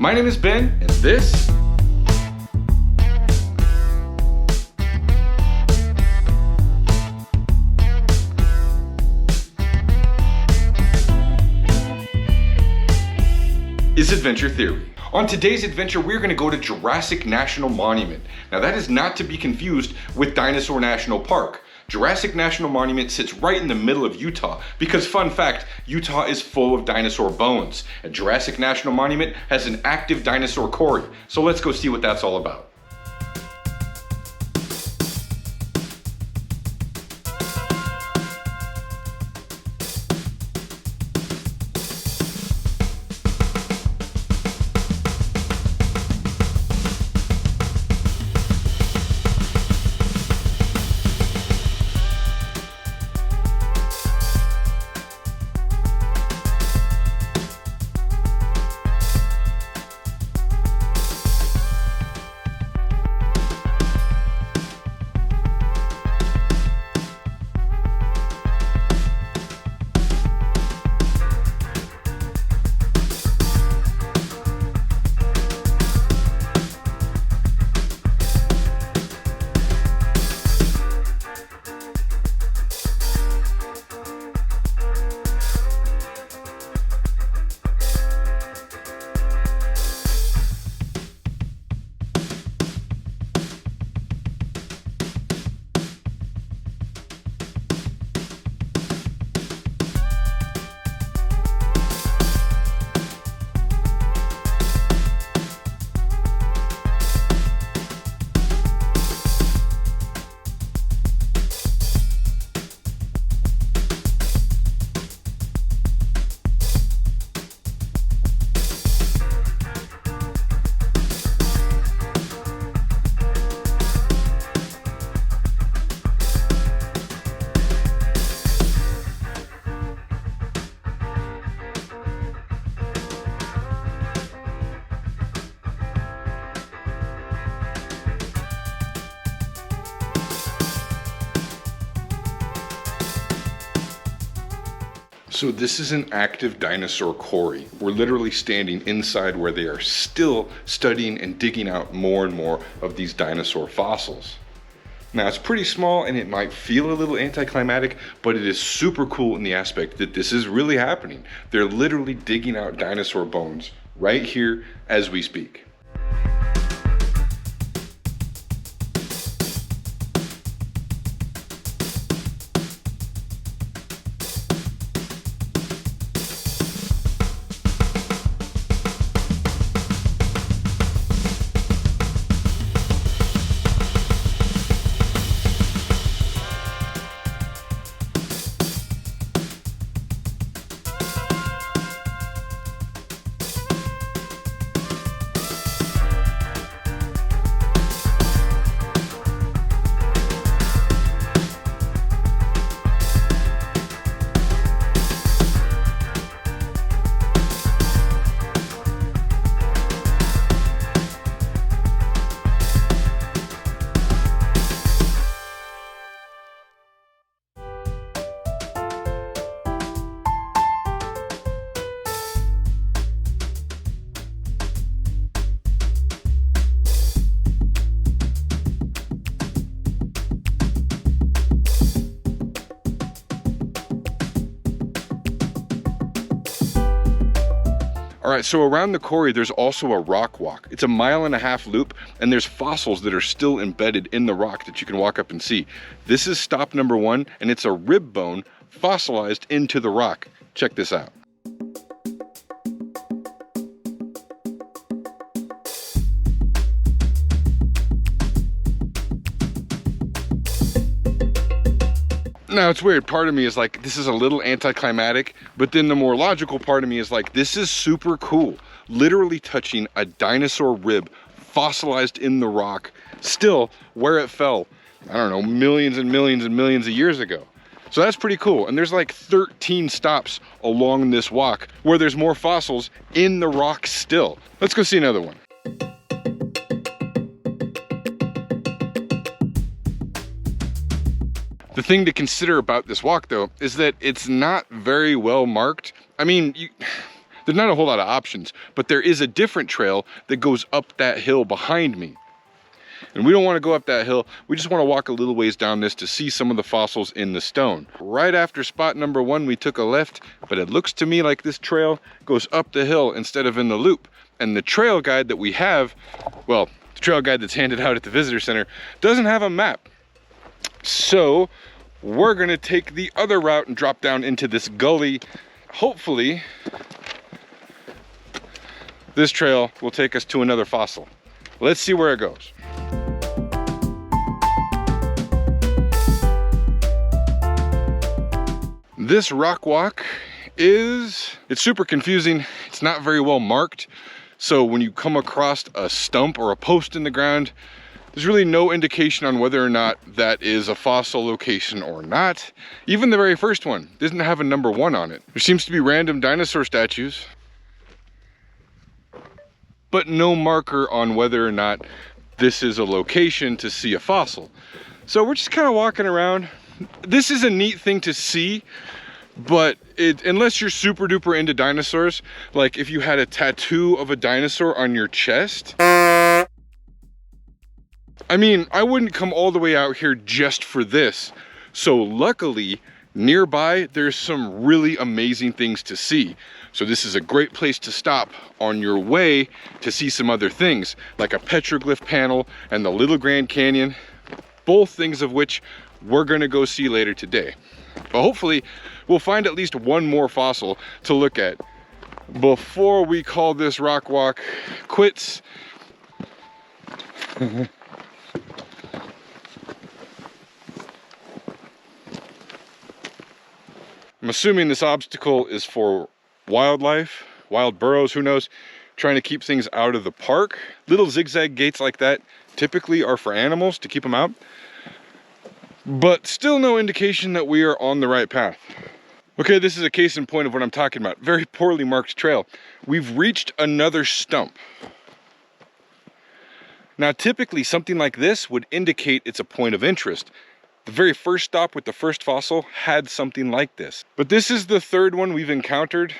My name is Ben, and this is Adventure Theory. On today's adventure, we're going to go to Jurassic National Monument. Now that is not to be confused with Dinosaur National Park. Jurassic National Monument sits right in the middle of Utah because, fun fact, Utah is full of dinosaur bones. And Jurassic National Monument has an active dinosaur quarry. So let's go see what that's all about. So this is an active dinosaur quarry. We're literally standing inside where they are still studying and digging out more and more of these dinosaur fossils. Now it's pretty small and it might feel a little anticlimactic, but it is super cool in the aspect that this is really happening. They're literally digging out dinosaur bones right here as we speak. All right, so around the quarry, there's also a rock walk. It's a 1.5 mile loop, and there's fossils that are still embedded in the rock that you can walk up and see. This is stop number 1, and it's a rib bone fossilized into the rock. Check this out. Now it's weird, part of me is like, this is a little anticlimactic, but then the more logical part of me is like, this is super cool. Literally touching a dinosaur rib fossilized in the rock, still where it fell, I don't know, millions and millions and millions of years ago. So that's pretty cool. And there's like 13 stops along this walk where there's more fossils in the rock still. Let's go see another one. The thing to consider about this walk though is that it's not very well marked. I mean, There's not a whole lot of options, but there is a different trail that goes up that hill behind me. And we don't want to go up that hill. We just want to walk a little ways down this to see some of the fossils in the stone. Right after spot number 1, we took a left, but it looks to me like this trail goes up the hill instead of in the loop. And the trail guide that we have, well, the trail guide that's handed out at the visitor center, doesn't have a map. So we're gonna take the other route and drop down into this gully. Hopefully, this trail will take us to another fossil. Let's see where it goes. This rock walk it's super confusing. It's not very well marked. So when you come across a stump or a post in the ground, there's really no indication on whether or not that is a fossil location or not. Even the very first one doesn't have a number 1 on it. There seems to be random dinosaur statues, but no marker on whether or not this is a location to see a fossil. So we're just kind of walking around. This is a neat thing to see, but unless you're super duper into dinosaurs, like if you had a tattoo of a dinosaur on your chest, I mean, I wouldn't come all the way out here just for this. So luckily, nearby, there's some really amazing things to see. So this is a great place to stop on your way to see some other things, like a petroglyph panel and the Little Grand Canyon, both things of which we're gonna go see later today. But hopefully, we'll find at least one more fossil to look at before we call this rock walk quits. I'm assuming this obstacle is for wildlife, wild burros, who knows, trying to keep things out of the park. Little zigzag gates like that typically are for animals to keep them out, but still no indication that we are on the right path. Okay, this is a case in point of what I'm talking about. Very poorly marked trail. We've reached another stump. Now, typically something like this would indicate it's a point of interest. The very first stop with the first fossil had something like this. But this is the third one we've encountered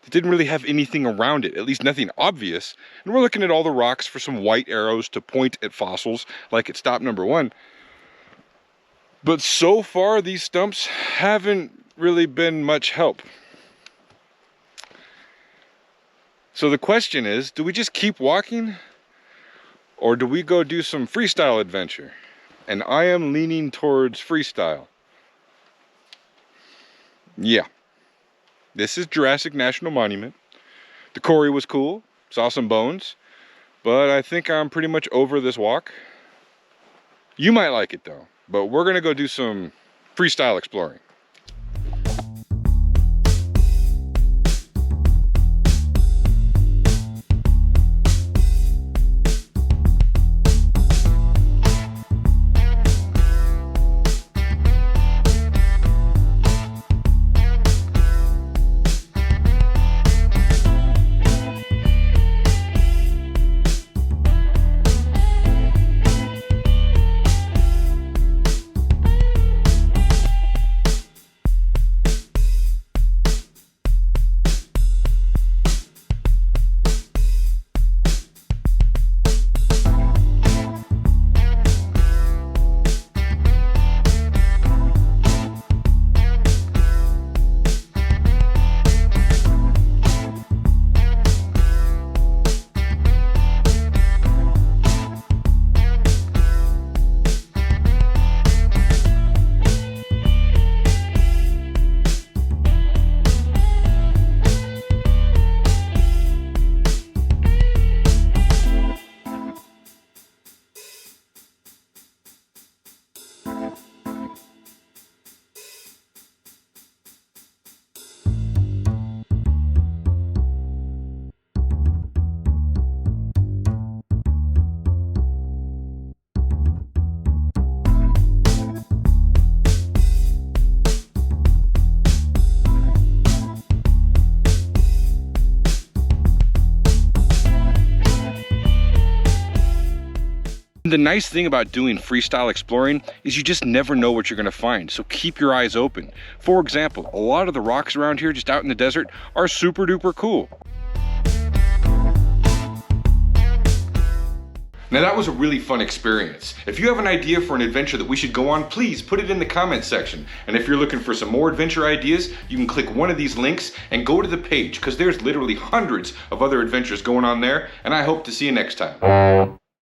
that didn't really have anything around it, at least nothing obvious. And we're looking at all the rocks for some white arrows to point at fossils, like at stop number 1. But so far, these stumps haven't really been much help. So the question is, do we just keep walking? Or do we go do some freestyle adventure? And I am leaning towards freestyle. Yeah. This is Jurassic National Monument. The quarry was cool, saw some bones, but I think I'm pretty much over this walk. You might like it though, but we're gonna go do some freestyle exploring. The nice thing about doing freestyle exploring is you just never know what you're going to find, so keep your eyes open. For example, a lot of the rocks around here just out in the desert are super duper cool. Now that was a really fun experience. If you have an idea for an adventure that we should go on, please put it in the comments section. And if you're looking for some more adventure ideas, you can click one of these links and go to the page, because there's literally hundreds of other adventures going on there, and I hope to see you next time.